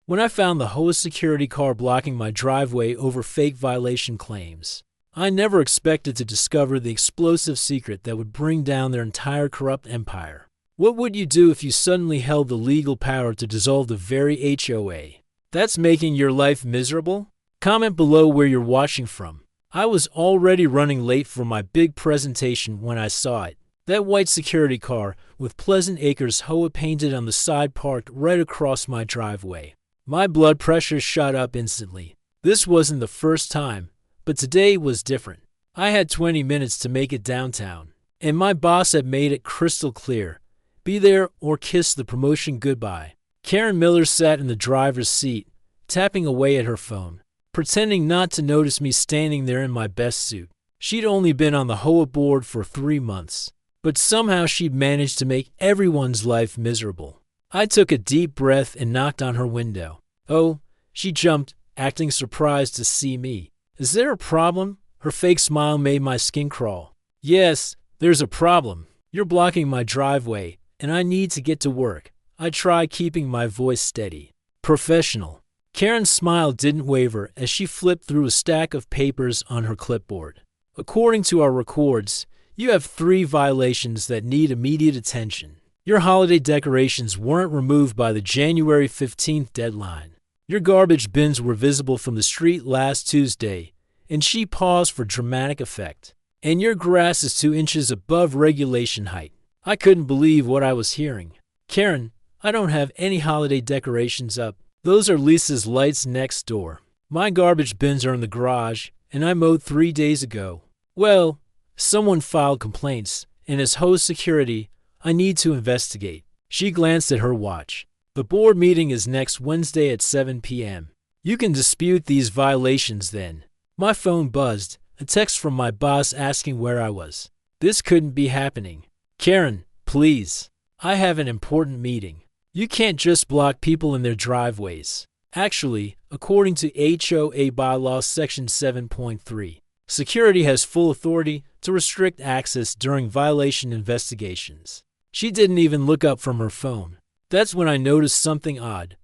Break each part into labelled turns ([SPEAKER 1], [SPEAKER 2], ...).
[SPEAKER 1] when I found the HOA security car blocking my driveway over fake violation claims. I never expected to discover the explosive secret that would bring down their entire corrupt empire. What would you do if you suddenly held the legal power to dissolve the very HOA? That's making your life miserable? Comment below where you're watching from. I was already running late for my big presentation when I saw it. That white security car with Pleasant Acres HOA painted on the side parked right across my driveway. My blood pressure shot up instantly. This wasn't the first time, but today was different. I had 20 minutes to make it downtown, and my boss had made it crystal clear. Be there or kiss the promotion goodbye. Karen Miller sat in the driver's seat, tapping away at her phone, pretending not to notice me standing there in my best suit. She'd only been on the HOA board for 3 months, but somehow she'd managed to make everyone's life miserable. I took a deep breath and knocked on her window. Oh, she jumped, acting surprised to see me. Is there a problem? Her fake smile made my skin crawl. Yes, there's a problem. You're blocking my driveway, and I need to get to work. I tried keeping my voice steady. Professional. Karen's smile didn't waver as she flipped through a stack of papers on her clipboard. According to our records, you have 3 violations that need immediate attention. Your holiday decorations weren't removed by the January 15th deadline. Your garbage bins were visible from the street last Tuesday, and she paused for dramatic effect. And your grass is 2 inches above regulation height. I couldn't believe what I was hearing. Karen, I don't have any holiday decorations up. Those are Lisa's lights next door. My garbage bins are in the garage, and I mowed 3 days ago. Well, someone filed complaints, and as HOA security, I need to investigate. She glanced at her watch. The board meeting is next Wednesday at 7 p.m. You can dispute these violations then. My phone buzzed, a text from my boss asking where I was. This couldn't be happening. Karen, please. I have an important meeting. You can't just block people in their driveways. Actually, according to HOA Bylaws Section 7.3, security has full authority to restrict access during violation investigations. She didn't even look up from her phone. That's when I noticed something odd.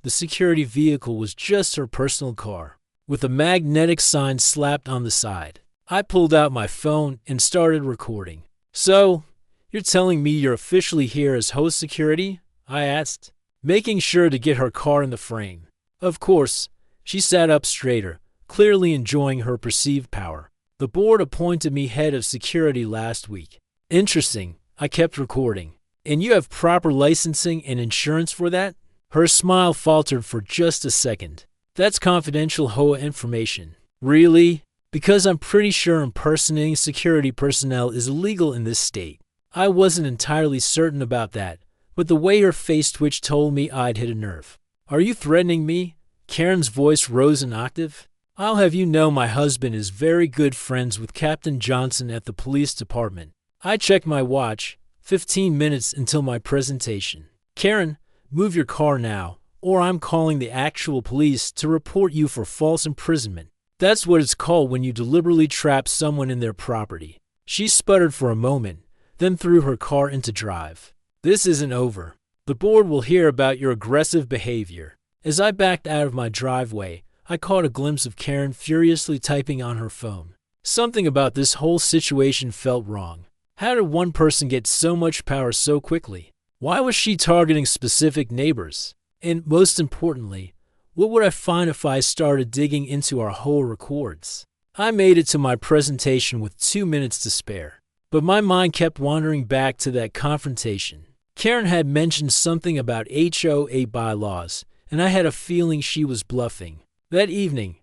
[SPEAKER 1] The security vehicle was just her personal car, with a magnetic sign slapped on the side. I pulled out my phone and started recording. So, you're telling me you're officially here as HOA security? I asked, making sure to get her car in the frame. Of course, she sat up straighter, clearly enjoying her perceived power. The board appointed me head of security last week. Interesting. I kept recording. And you have proper licensing and insurance for that? Her smile faltered for just a second. That's confidential HOA information. Really? Because I'm pretty sure impersonating security personnel is illegal in this state. I wasn't entirely certain about that, but the way her face twitched told me I'd hit a nerve. Are you threatening me? Karen's voice rose an octave. I'll have you know my husband is very good friends with Captain Johnson at the police department. I checked my watch. 15 minutes until my presentation. Karen, move your car now, or I'm calling the actual police to report you for false imprisonment. That's what it's called when you deliberately trap someone in their property. She sputtered for a moment, then threw her car into drive. This isn't over. The board will hear about your aggressive behavior. As I backed out of my driveway, I caught a glimpse of Karen furiously typing on her phone. Something about this whole situation felt wrong. How did one person get so much power so quickly? Why was she targeting specific neighbors? And most importantly, what would I find if I started digging into our HOA records? I made it to my presentation with 2 minutes to spare, but my mind kept wandering back to that confrontation. Karen had mentioned something about HOA bylaws, and I had a feeling she was bluffing. That evening,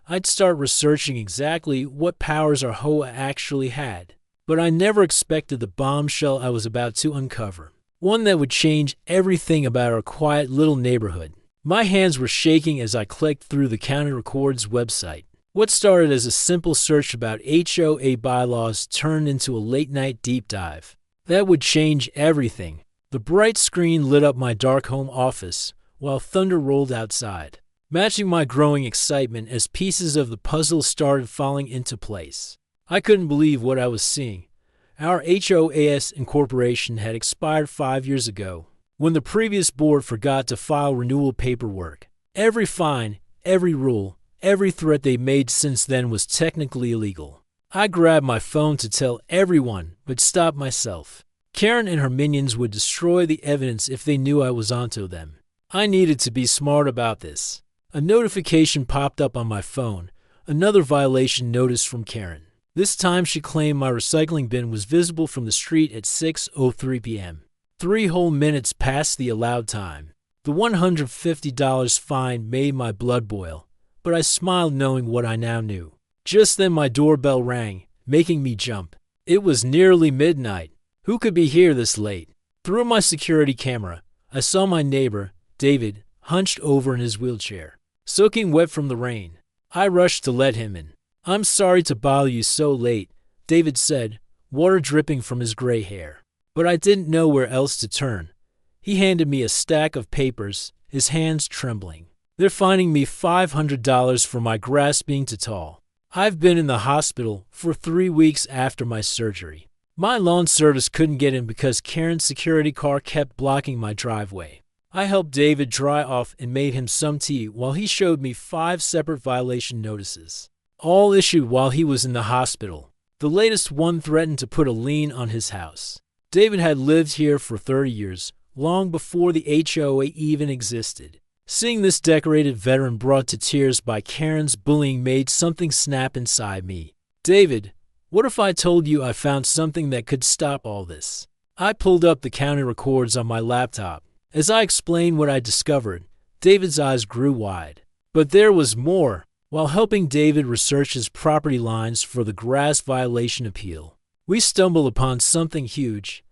[SPEAKER 1] I'd start researching exactly what powers our HOA actually had. But I never expected the bombshell I was about to uncover. One that would change everything about our quiet little neighborhood. My hands were shaking as I clicked through the County Records website. What started as a simple search about HOA bylaws turned into a late-night deep dive. That would change everything. The bright screen lit up my dark home office while thunder rolled outside, matching my growing excitement as pieces of the puzzle started falling into place. I couldn't believe what I was seeing. Our HOAS incorporation had expired 5 years ago, when the previous board forgot to file renewal paperwork. Every fine, every rule, every threat they made since then was technically illegal. I grabbed my phone to tell everyone, but stopped myself. Karen and her minions would destroy the evidence if they knew I was onto them. I needed to be smart about this. A notification popped up on my phone, another violation notice from Karen. This time she claimed my recycling bin was visible from the street at 6:03 p.m. 3 whole minutes past the allowed time. The $150 fine made my blood boil, but I smiled knowing what I now knew. Just then my doorbell rang, making me jump. It was nearly midnight. Who could be here this late? Through my security camera, I saw my neighbor, David, hunched over in his wheelchair, soaking wet from the rain. I rushed to let him in. "I'm sorry to bother you so late," David said, water dripping from his gray hair. But I didn't know where else to turn. He handed me a stack of papers, his hands trembling. "They're fining me $500 for my grasping too tall. I've been in the hospital for 3 weeks after my surgery. My lawn service couldn't get in because Karen's security car kept blocking my driveway." I helped David dry off and made him some tea while he showed me 5 separate violation notices, all issued while he was in the hospital. The latest one threatened to put a lien on his house. David had lived here for 30 years, long before the HOA even existed. Seeing this decorated veteran brought to tears by Karen's bullying made something snap inside me. "David, what if I told you I found something that could stop all this?" I pulled up the county records on my laptop. As I explained what I discovered, David's eyes grew wide. But there was more. While helping David research his property lines for the grass violation appeal, we stumbled upon something huge.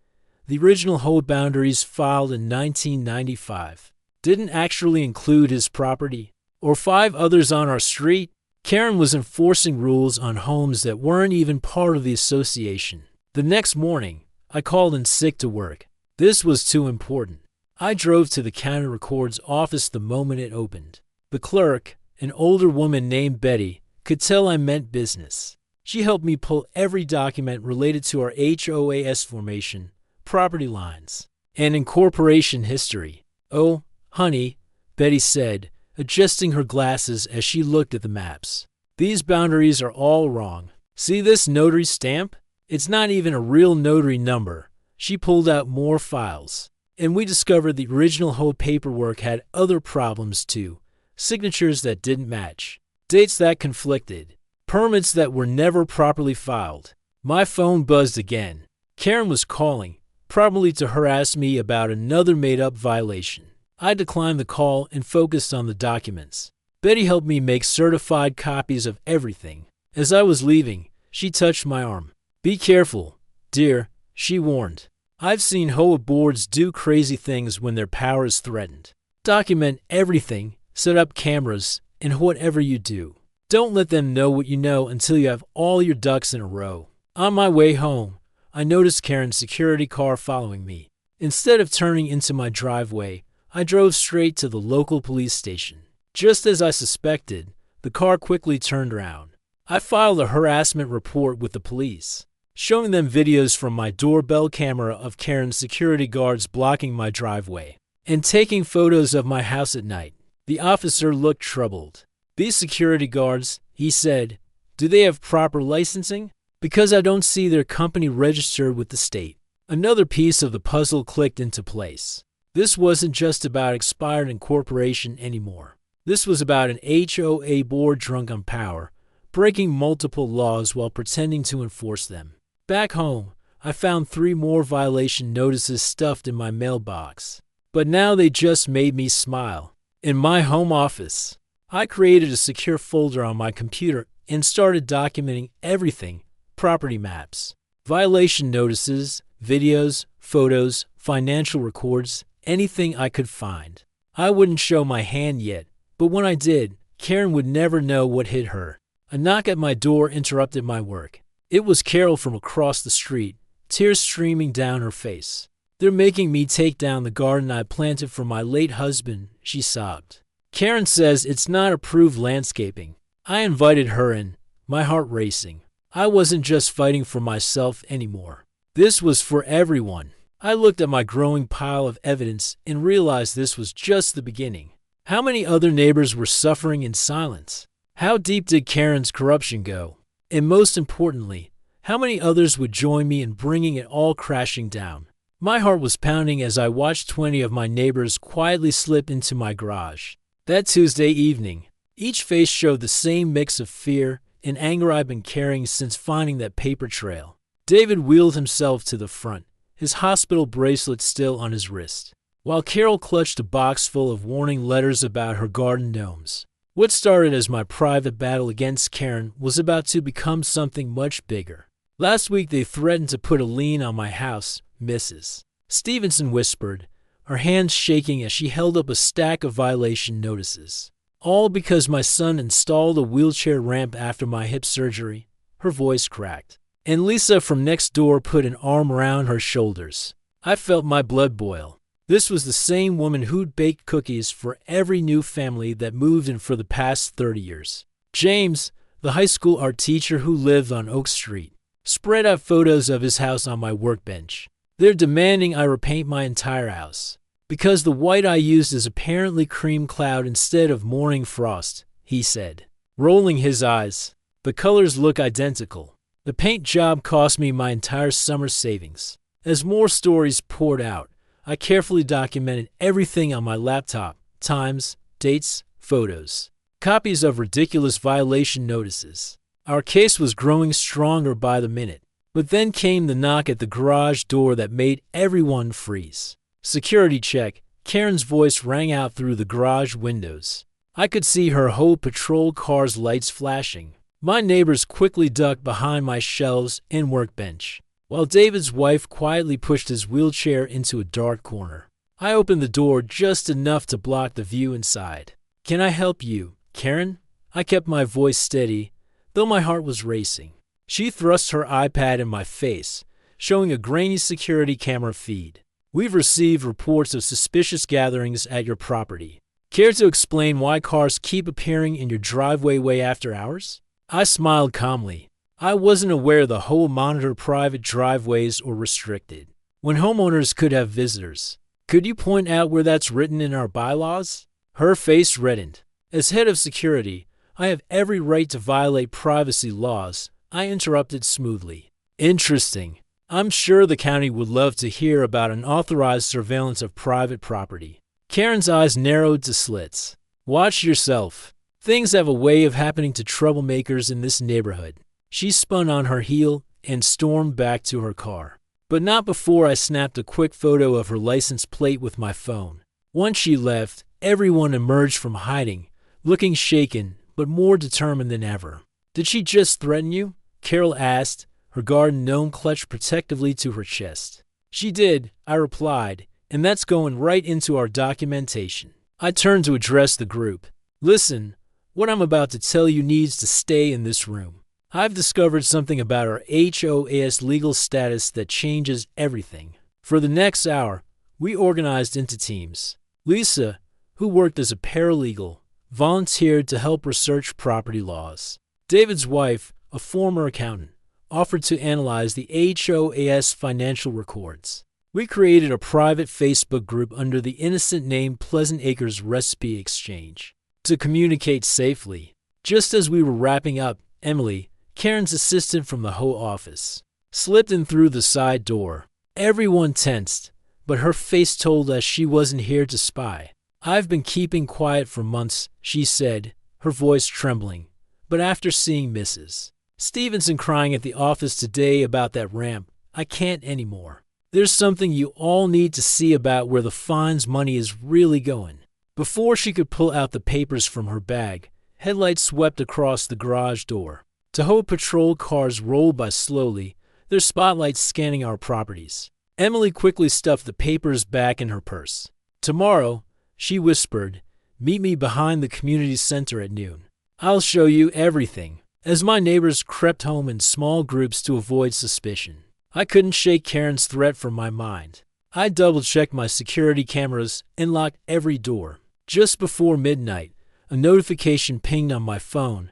[SPEAKER 1] The original HOA boundaries filed in 1995 didn't actually include his property or 5 others on our street. Karen was enforcing rules on homes that weren't even part of the association. The next morning, I called in sick to work. This was too important. I drove to the county records office the moment it opened. The clerk, an older woman named Betty, could tell I meant business. She helped me pull every document related to our HOAS formation, property lines, and incorporation history. "Oh, honey," Betty said, adjusting her glasses as she looked at the maps. "These boundaries are all wrong. See this notary stamp? It's not even a real notary number." She pulled out more files, and we discovered the original HOA paperwork had other problems too. Signatures that didn't match, dates that conflicted, permits that were never properly filed. My phone buzzed again. Karen was calling, probably to harass me about another made-up violation. I declined the call and focused on the documents. Betty helped me make certified copies of everything. As I was leaving, she touched my arm. "Be careful, dear," she warned. "I've seen HOA boards do crazy things when their power is threatened. Document everything, set up cameras, and whatever you do, don't let them know what you know until you have all your ducks in a row." On my way home, I noticed Karen's security car following me. Instead of turning into my driveway, I drove straight to the local police station. Just as I suspected, the car quickly turned around. I filed a harassment report with the police, showing them videos from my doorbell camera of Karen's security guards blocking my driveway and taking photos of my house at night. The officer looked troubled. "These security guards," he said, "do they have proper licensing? Because I don't see their company registered with the state." Another piece of the puzzle clicked into place. This wasn't just about expired incorporation anymore. This was about an HOA board drunk on power, breaking multiple laws while pretending to enforce them. Back home, I found 3 more violation notices stuffed in my mailbox. But now they just made me smile. In my home office, I created a secure folder on my computer and started documenting everything: property maps, violation notices, videos, photos, financial records, anything I could find. I wouldn't show my hand yet, but when I did, Karen would never know what hit her. A knock at my door interrupted my work. It was Carol from across the street, tears streaming down her face. "They're making me take down the garden I planted for my late husband," she sobbed. "Karen says it's not approved landscaping." I invited her in, my heart racing. I wasn't just fighting for myself anymore. This was for everyone. I looked at my growing pile of evidence and realized this was just the beginning. How many other neighbors were suffering in silence? How deep did Karen's corruption go? And most importantly, how many others would join me in bringing it all crashing down? My heart was pounding as I watched 20 of my neighbors quietly slip into my garage. That Tuesday evening, each face showed the same mix of fear and anger I've been carrying since finding that paper trail. David wheeled himself to the front, his hospital bracelet still on his wrist, while Carol clutched a box full of warning letters about her garden gnomes. What started as my private battle against Karen was about to become something much bigger. Last week they threatened to put a lien on my house, Mrs. Stevenson whispered, her hands shaking as she held up a stack of violation notices. All because my son installed a wheelchair ramp after my hip surgery. Her voice cracked. And Lisa from next door put an arm around her shoulders. I felt my blood boil. This was the same woman who'd baked cookies for every new family that moved in for the past 30 years. James, the high school art teacher who lived on Oak Street, spread out photos of his house on my workbench. They're demanding I repaint my entire house, because the white I used is apparently cream cloud instead of morning frost, he said, rolling his eyes. The colors look identical. The paint job cost me my entire summer savings. As more stories poured out, I carefully documented everything on my laptop: times, dates, photos, copies of ridiculous violation notices. Our case was growing stronger by the minute. But then came the knock at the garage door that made everyone freeze. Security check. Karen's voice rang out through the garage windows. I could see her whole patrol car's lights flashing. My neighbors quickly ducked behind my shelves and workbench, while David's wife quietly pushed his wheelchair into a dark corner. I opened the door just enough to block the view inside. "Can I help you, Karen?" I kept my voice steady, though my heart was racing. She thrust her iPad in my face, showing a grainy security camera feed. "We've received reports of suspicious gatherings at your property. Care to explain why cars keep appearing in your driveway way after hours?" I smiled calmly. I wasn't aware the HOA monitored private driveways or restricted, when homeowners could have visitors. "Could you point out where that's written in our bylaws?" Her face reddened. "As head of security, I have every right to violate privacy laws," I interrupted smoothly. "Interesting. I'm sure the county would love to hear about unauthorized surveillance of private property." Karen's eyes narrowed to slits. "Watch yourself. Things have a way of happening to troublemakers in this neighborhood." She spun on her heel and stormed back to her car. But not before I snapped a quick photo of her license plate with my phone. Once she left, everyone emerged from hiding, looking shaken but more determined than ever. "Did she just threaten you?" Carol asked, her garden gnome clutched protectively to her chest. "She did," I replied, "and that's going right into our documentation." I turned to address the group. "Listen, what I'm about to tell you needs to stay in this room. I've discovered something about our HOA's legal status that changes everything." For the next hour, we organized into teams. Lisa, who worked as a paralegal, volunteered to help research property laws. David's wife, a former accountant, offered to analyze the HOA's financial records. We created a private Facebook group under the innocent name Pleasant Acres Recipe Exchange to communicate safely. Just as we were wrapping up, Emily, Karen's assistant from the HOA office, slipped in through the side door. Everyone tensed, but her face told us she wasn't here to spy. "I've been keeping quiet for months," she said, her voice trembling. "But after seeing Mrs. Stevenson crying at the office today about that ramp, I can't anymore. There's something you all need to see about where the fines money is really going." Before she could pull out the papers from her bag, headlights swept across the garage door. Tahoe patrol cars rolled by slowly, their spotlights scanning our properties. Emily quickly stuffed the papers back in her purse. "Tomorrow," she whispered, "meet me behind the community center at noon. I'll show you everything." As my neighbors crept home in small groups to avoid suspicion, I couldn't shake Karen's threat from my mind. I double-checked my security cameras and locked every door. Just before midnight, a notification pinged on my phone.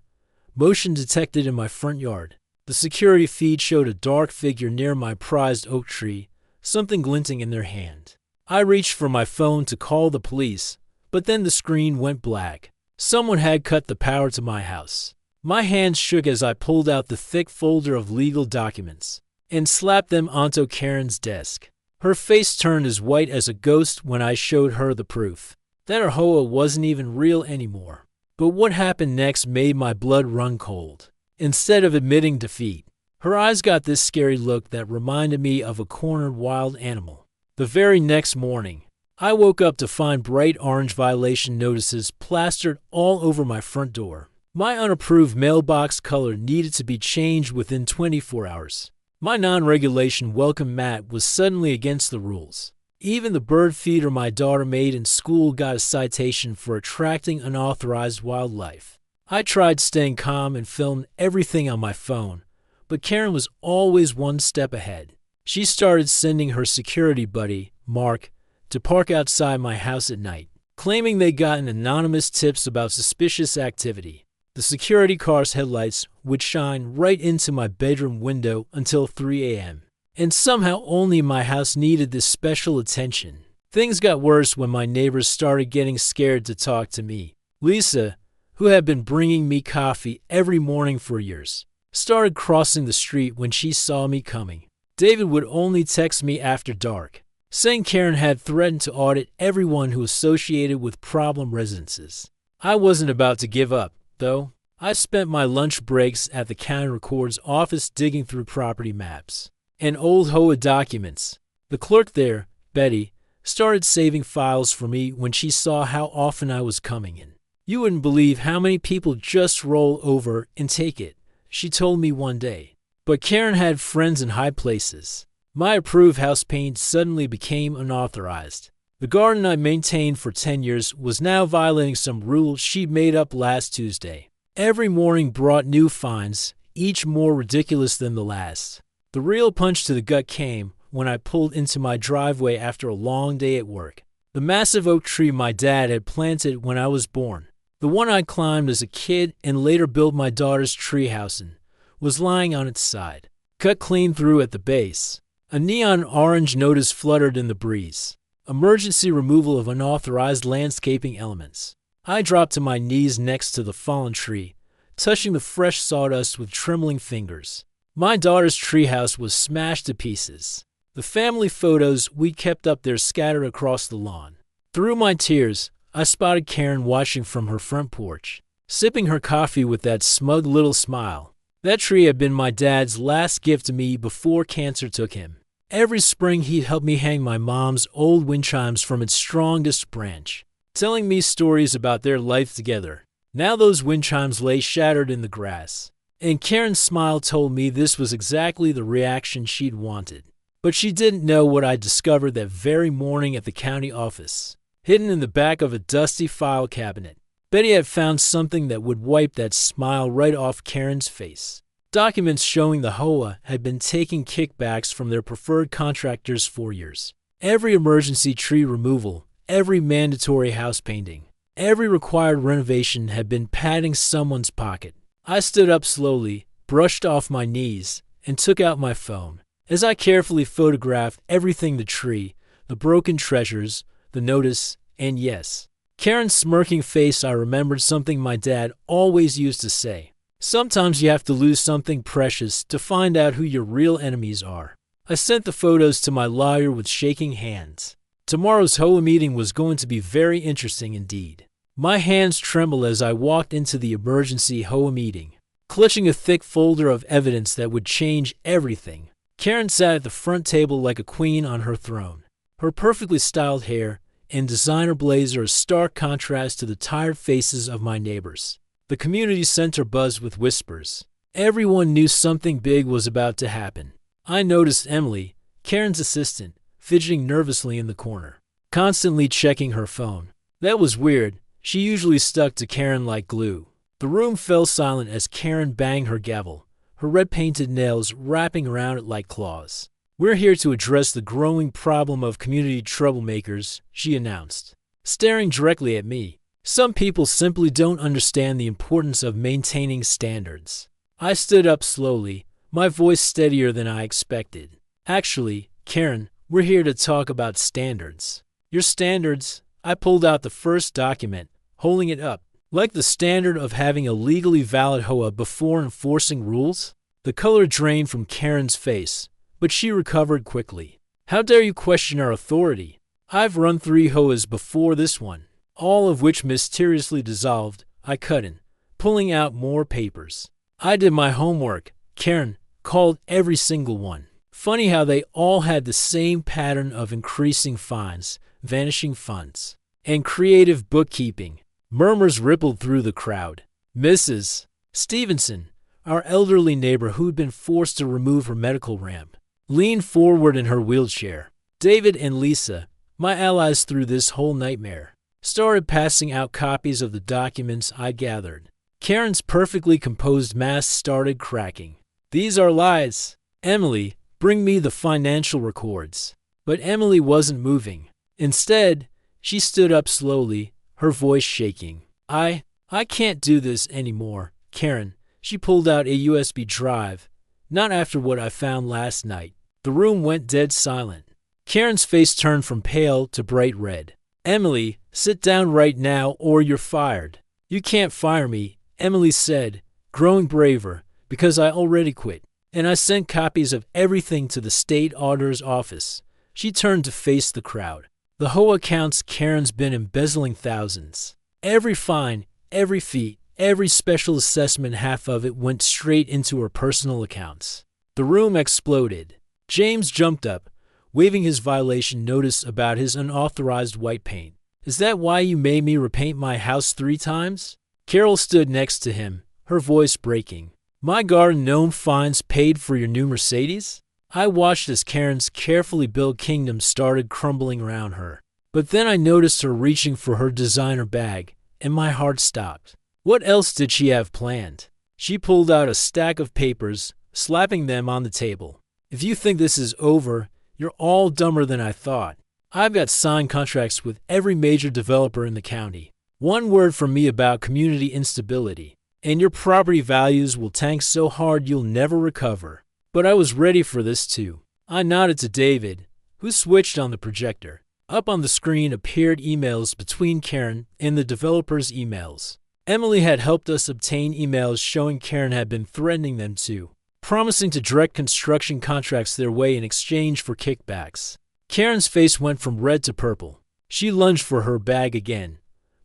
[SPEAKER 1] Motion detected in my front yard. The security feed showed a dark figure near my prized oak tree, something glinting in their hand. I reached for my phone to call the police, But then the screen went black. Someone had cut the power to my house. My hands shook as I pulled out the thick folder of legal documents and slapped them onto Karen's desk. Her face turned as white as a ghost when I showed her the proof that her HOA wasn't even real anymore. But what happened next made my blood run cold. Instead of admitting defeat, her eyes got this scary look that reminded me of a cornered wild animal. The very next morning, I woke up to find bright orange violation notices plastered all over my front door. My unapproved mailbox color needed to be changed within 24 hours. My non-regulation welcome mat was suddenly against the rules. Even the bird feeder my daughter made in school got a citation for attracting unauthorized wildlife. I tried staying calm and filmed everything on my phone, but Karen was always one step ahead. She started sending her security buddy, Mark, to park outside my house at night, claiming they'd gotten anonymous tips about suspicious activity. The security car's headlights would shine right into my bedroom window until 3 a.m. And somehow only my house needed this special attention. Things got worse when my neighbors started getting scared to talk to me. Lisa, who had been bringing me coffee every morning for years, started crossing the street when she saw me coming. David would only text me after dark, saying Karen had threatened to audit everyone who associated with problem residences. I wasn't about to give up, though. I spent my lunch breaks at the county recorder's office digging through property maps and old HOA documents. The clerk there, Betty, started saving files for me when she saw how often I was coming in. "You wouldn't believe how many people just roll over and take it," she told me one day. But Karen had friends in high places. My approved house paint suddenly became unauthorized. The garden I maintained for 10 years was now violating some rule she'd made up last Tuesday. Every morning brought new fines, each more ridiculous than the last. The real punch to the gut came when I pulled into my driveway after a long day at work. The massive oak tree my dad had planted when I was born, the one I climbed as a kid and later built my daughter's treehouse in, was lying on its side, cut clean through at the base. A neon orange notice fluttered in the breeze. Emergency removal of unauthorized landscaping elements. I dropped to my knees next to the fallen tree, touching the fresh sawdust with trembling fingers. My daughter's treehouse was smashed to pieces. The family photos we kept up there scattered across the lawn. Through my tears, I spotted Karen watching from her front porch, sipping her coffee with that smug little smile. That tree had been my dad's last gift to me before cancer took him. Every spring he'd help me hang my mom's old wind chimes from its strongest branch, telling me stories about their life together. Now those wind chimes lay shattered in the grass, and Karen's smile told me this was exactly the reaction she'd wanted. But she didn't know what I discovered that very morning at the county office. Hidden in the back of a dusty file cabinet, Betty had found something that would wipe that smile right off Karen's face. Documents showing the HOA had been taking kickbacks from their preferred contractors for years. Every emergency tree removal, every mandatory house painting, every required renovation had been padding someone's pocket. I stood up slowly, brushed off my knees, and took out my phone. As I carefully photographed everything: the tree, the broken treasures, the notice, and yes, Karen's smirking face, I remembered something my dad always used to say. Sometimes you have to lose something precious to find out who your real enemies are. I sent the photos to my lawyer with shaking hands. Tomorrow's HOA meeting was going to be very interesting indeed. My hands trembled as I walked into the emergency HOA meeting, clutching a thick folder of evidence that would change everything. Karen sat at the front table like a queen on her throne, her perfectly styled hair and designer blazer a stark contrast to the tired faces of my neighbors. The community center buzzed with whispers. Everyone knew something big was about to happen. I noticed Emily, Karen's assistant, fidgeting nervously in the corner, constantly checking her phone. That was weird. She usually stuck to Karen like glue. The room fell silent as Karen banged her gavel, her red-painted nails wrapping around it like claws. "We're here to address the growing problem of community troublemakers," she announced, staring directly at me. "Some people simply don't understand the importance of maintaining standards." I stood up slowly, my voice steadier than I expected. "Actually, Karen, we're here to talk about standards." "Your standards?" I pulled out the first document, holding it up, like the standard of having a legally valid HOA before enforcing rules. The color drained from Karen's face, but she recovered quickly. How dare you question our authority? I've run 3 HOAs before this one, all of which mysteriously dissolved. I cut in, pulling out more papers. I did my homework. Karen called every single one. Funny how they all had the same pattern of increasing fines, vanishing funds, and creative bookkeeping. Murmurs rippled through the crowd. Mrs. Stevenson, our elderly neighbor who'd been forced to remove her medical ramp, leaned forward in her wheelchair. David and Lisa, my allies through this whole nightmare, started passing out copies of the documents I gathered. Karen's perfectly composed mask started cracking. These are lies. Emily, bring me the financial records. But Emily wasn't moving. Instead, she stood up slowly, her voice shaking. I can't do this anymore, Karen. She pulled out a USB drive. Not after what I found last night. The room went dead silent. Karen's face turned from pale to bright red. Emily, sit down right now or you're fired. You can't fire me, Emily said, growing braver, because I already quit. And I sent copies of everything to the state auditor's office. She turned to face the crowd. The HOA counts Karen's been embezzling thousands. Every fine, every fee, every special assessment, half of it went straight into her personal accounts. The room exploded. James jumped up, waving his violation notice about his unauthorized white paint. Is that why you made me repaint my house 3 times? Carol stood next to him, her voice breaking. My garden gnome fines paid for your new Mercedes? I watched as Karen's carefully built kingdom started crumbling around her. But then I noticed her reaching for her designer bag, and my heart stopped. What else did she have planned? She pulled out a stack of papers, slapping them on the table. If you think this is over, you're all dumber than I thought. I've got signed contracts with every major developer in the county. One word from me about community instability, and your property values will tank so hard you'll never recover. But I was ready for this too. I nodded to David, who switched on the projector. Up on the screen appeared emails between Karen and the developer's emails. Emily had helped us obtain emails showing Karen had been threatening them too, promising to direct construction contracts their way in exchange for kickbacks. Karen's face went from red to purple. She lunged for her bag again,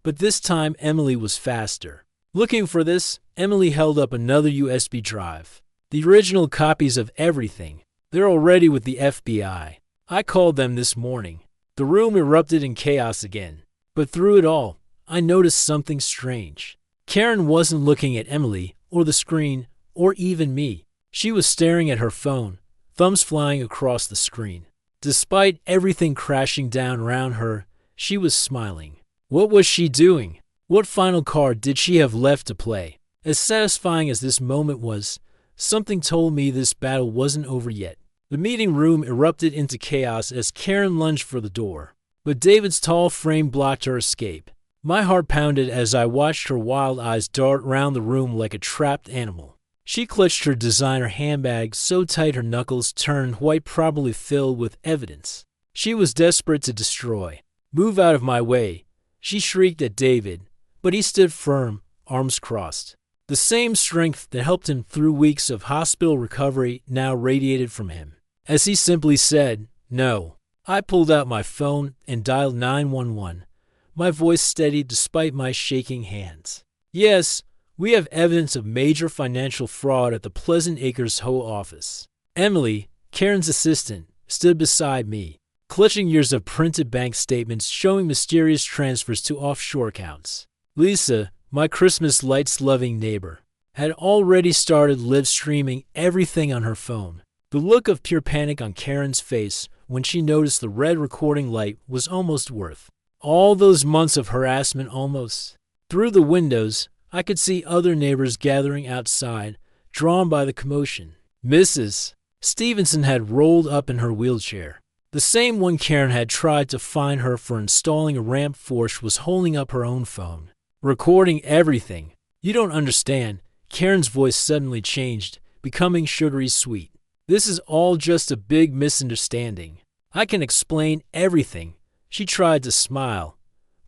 [SPEAKER 1] but this time Emily was faster. Looking for this, Emily held up another USB drive. The original copies of everything. They're already with the FBI. I called them this morning. The room erupted in chaos again. But through it all, I noticed something strange. Karen wasn't looking at Emily, or the screen, or even me. She was staring at her phone, thumbs flying across the screen. Despite everything crashing down around her, she was smiling. What was she doing? What final card did she have left to play? As satisfying as this moment was, something told me this battle wasn't over yet. The meeting room erupted into chaos as Karen lunged for the door, but David's tall frame blocked her escape. My heart pounded as I watched her wild eyes dart around the room like a trapped animal. She clutched her designer handbag so tight her knuckles turned white, probably filled with evidence she was desperate to destroy. Move out of my way, she shrieked at David, but he stood firm, arms crossed. The same strength that helped him through weeks of hospital recovery now radiated from him. As he simply said, "No." I pulled out my phone and dialed 911, my voice steady despite my shaking hands. "Yes, we have evidence of major financial fraud at the Pleasant Acres HOA office." Emily, Karen's assistant, stood beside me, clutching years of printed bank statements showing mysterious transfers to offshore accounts. Lisa, my Christmas lights-loving neighbor, had already started live streaming everything on her phone. The look of pure panic on Karen's face when she noticed the red recording light was almost worth all those months of harassment almost. Through the windows, I could see other neighbors gathering outside, drawn by the commotion. Mrs. Stevenson had rolled up in her wheelchair. The same one Karen had tried to fine her for installing a ramp force was holding up her own phone, recording everything. You don't understand. Karen's voice suddenly changed, becoming sugary sweet. This is all just a big misunderstanding. I can explain everything. She tried to smile,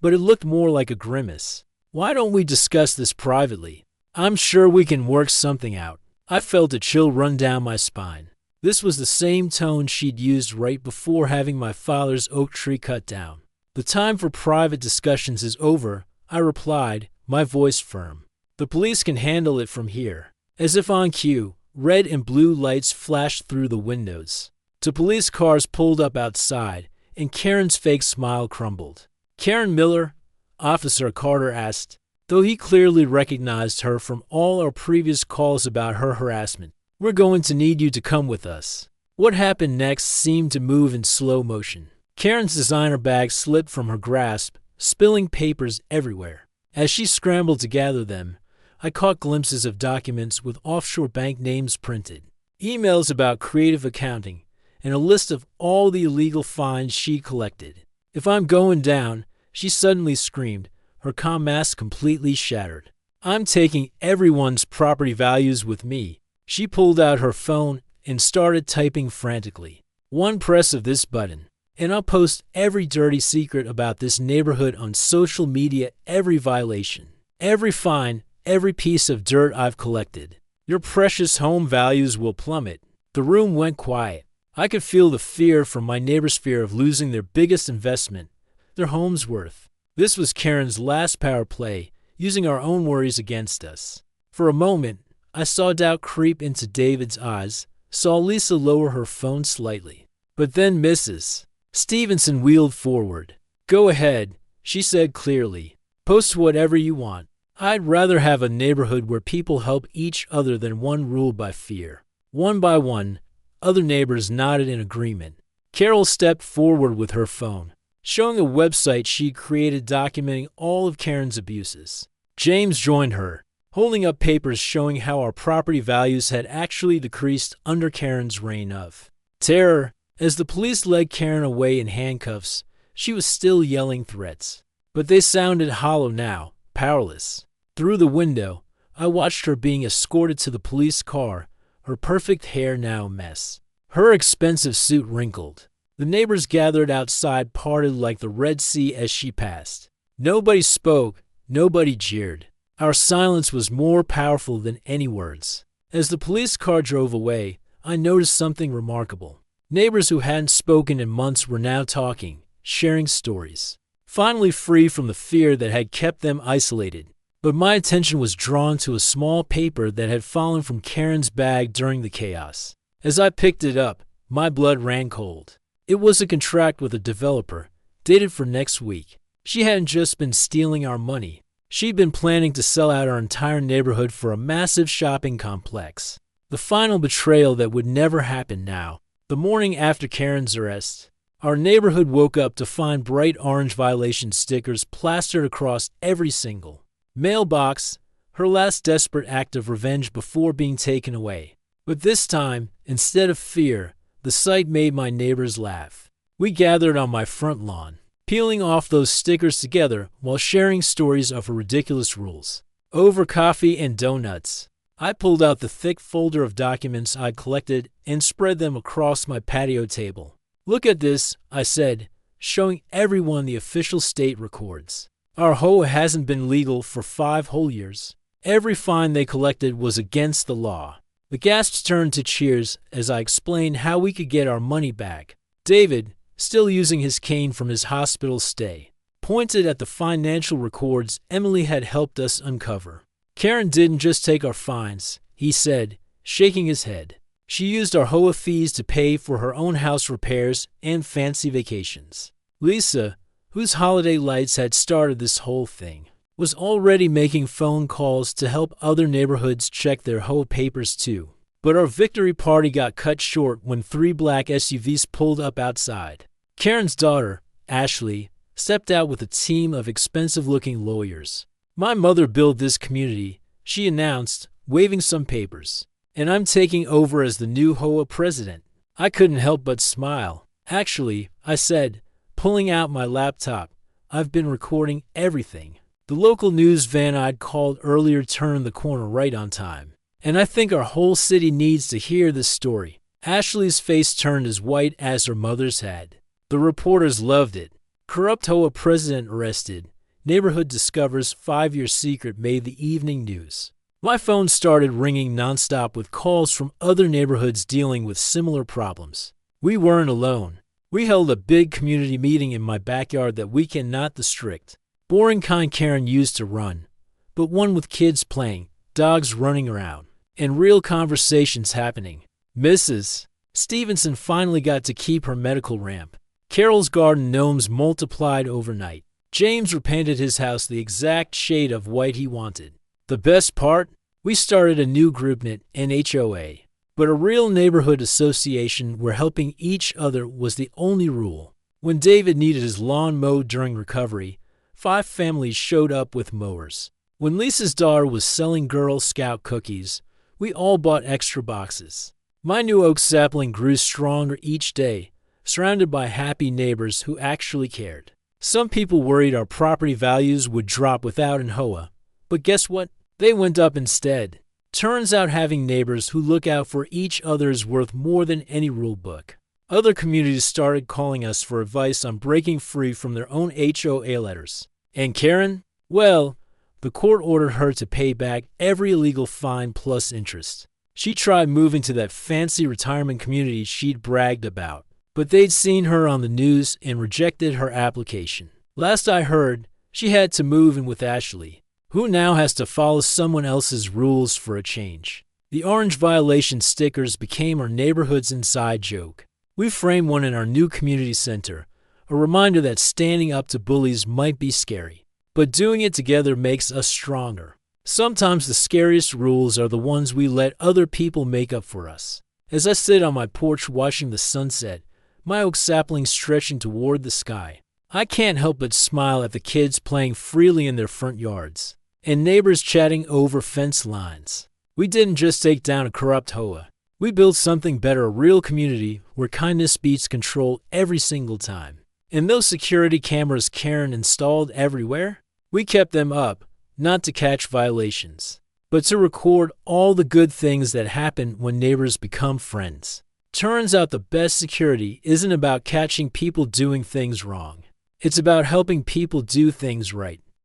[SPEAKER 1] but it looked more like a grimace. "Why don't we discuss this privately? I'm sure we can work something out." I felt a chill run down my spine. This was the same tone she'd used right before having my father's oak tree cut down. "The time for private discussions is over," I replied, my voice firm. "The police can handle it from here." As if on cue, red and blue lights flashed through the windows. Two police cars pulled up outside, and Karen's fake smile crumbled. "Karen Miller?" Officer Carter asked, though he clearly recognized her from all our previous calls about her harassment. "We're going to need you to come with us." What happened next seemed to move in slow motion. Karen's designer bag slipped from her grasp, spilling papers everywhere. As she scrambled to gather them, I caught glimpses of documents with offshore bank names printed, emails about creative accounting, and a list of all the illegal fines she collected. "If I'm going down," she suddenly screamed, her calm mask completely shattered. "I'm taking everyone's property values with me." She pulled out her phone and started typing frantically. "One press of this button, and I'll post every dirty secret about this neighborhood on social media, every violation, every fine, every piece of dirt I've collected. Your precious home values will plummet." The room went quiet. I could feel the fear from my neighbor's fear of losing their biggest investment, their home's worth. This was Karen's last power play, using our own worries against us. For a moment, I saw doubt creep into David's eyes, saw Lisa lower her phone slightly. But then Mrs. Stevenson wheeled forward. "Go ahead," she said clearly. "Post whatever you want. I'd rather have a neighborhood where people help each other than one ruled by fear." One by one, other neighbors nodded in agreement. Carol stepped forward with her phone, showing a website she'd created documenting all of Karen's abuses. James joined her, holding up papers showing how our property values had actually decreased under Karen's reign of terror. As the police led Karen away in handcuffs, she was still yelling threats. But they sounded hollow now, powerless. Through the window, I watched her being escorted to the police car, her perfect hair now a mess, her expensive suit wrinkled. The neighbors gathered outside parted like the Red Sea as she passed. Nobody spoke, nobody jeered. Our silence was more powerful than any words. As the police car drove away, I noticed something remarkable. Neighbors who hadn't spoken in months were now talking, sharing stories, finally free from the fear that had kept them isolated. But my attention was drawn to a small paper that had fallen from Karen's bag during the chaos. As I picked it up, my blood ran cold. It was a contract with a developer, dated for next week. She hadn't just been stealing our money. She'd been planning to sell out our entire neighborhood for a massive shopping complex. The final betrayal that would never happen now. The morning after Karen's arrest, our neighborhood woke up to find bright orange violation stickers plastered across every single mailbox, her last desperate act of revenge before being taken away. But this time, instead of fear, the sight made my neighbors laugh. We gathered on my front lawn, peeling off those stickers together while sharing stories of her ridiculous rules. Over coffee and donuts, I pulled out the thick folder of documents I'd collected and spread them across my patio table. "Look at this," I said, showing everyone the official state records. "Our HOA hasn't been legal for 5 whole years. Every fine they collected was against the law." The gasps turned to cheers as I explained how we could get our money back. David, still using his cane from his hospital stay, pointed at the financial records Emily had helped us uncover. "Karen didn't just take our fines," he said, shaking his head. "She used our HOA fees to pay for her own house repairs and fancy vacations." Lisa, whose holiday lights had started this whole thing, was already making phone calls to help other neighborhoods check their HOA papers too. But our victory party got cut short when 3 black SUVs pulled up outside. Karen's daughter, Ashley, stepped out with a team of expensive-looking lawyers. "My mother built this community," she announced, waving some papers. "And I'm taking over as the new HOA president." I couldn't help but smile. "Actually," I said, pulling out my laptop, "I've been recording everything. The local news van I'd called earlier turned the corner right on time. And I think our whole city needs to hear this story." Ashley's face turned as white as her mother's had. "The reporters loved it. Corrupt HOA president arrested. Neighborhood discovers 5-year secret made the evening news. My phone started ringing nonstop with calls from other neighborhoods dealing with similar problems. We weren't alone. We held a big community meeting in my backyard that weekend, not the strict, boring kind Karen used to run, but one with kids playing, dogs running around, and real conversations happening. Mrs. Stevenson finally got to keep her medical ramp. Carol's garden gnomes multiplied overnight. James repainted his house the exact shade of white he wanted. The best part? We started a new groupnet, an HOA. But a real neighborhood association where helping each other was the only rule. When David needed his lawn mowed during recovery, 5 families showed up with mowers. When Lisa's daughter was selling Girl Scout cookies, we all bought extra boxes. My new oak sapling grew stronger each day, surrounded by happy neighbors who actually cared. Some people worried our property values would drop without an HOA, but guess what? They went up instead. Turns out having neighbors who look out for each other is worth more than any rule book. Other communities started calling us for advice on breaking free from their own HOA letters. And Karen? Well, the court ordered her to pay back every illegal fine plus interest. She tried moving to that fancy retirement community she'd bragged about, but they'd seen her on the news and rejected her application. Last I heard, she had to move in with Ashley, who now has to follow someone else's rules for a change. The orange violation stickers became our neighborhood's inside joke. We framed one in our new community center, a reminder that standing up to bullies might be scary, but doing it together makes us stronger. Sometimes the scariest rules are the ones we let other people make up for us. As I sit on my porch watching the sunset, my oak sapling stretching toward the sky, I can't help but smile at the kids playing freely in their front yards, and neighbors chatting over fence lines. We didn't just take down a corrupt HOA. We built something better, a real community where kindness beats control every single time. And those security cameras Karen installed everywhere, we kept them up, not to catch violations, but to record all the good things that happen when neighbors become friends. Turns out the best security isn't about catching people doing things wrong. It's about helping people do things right.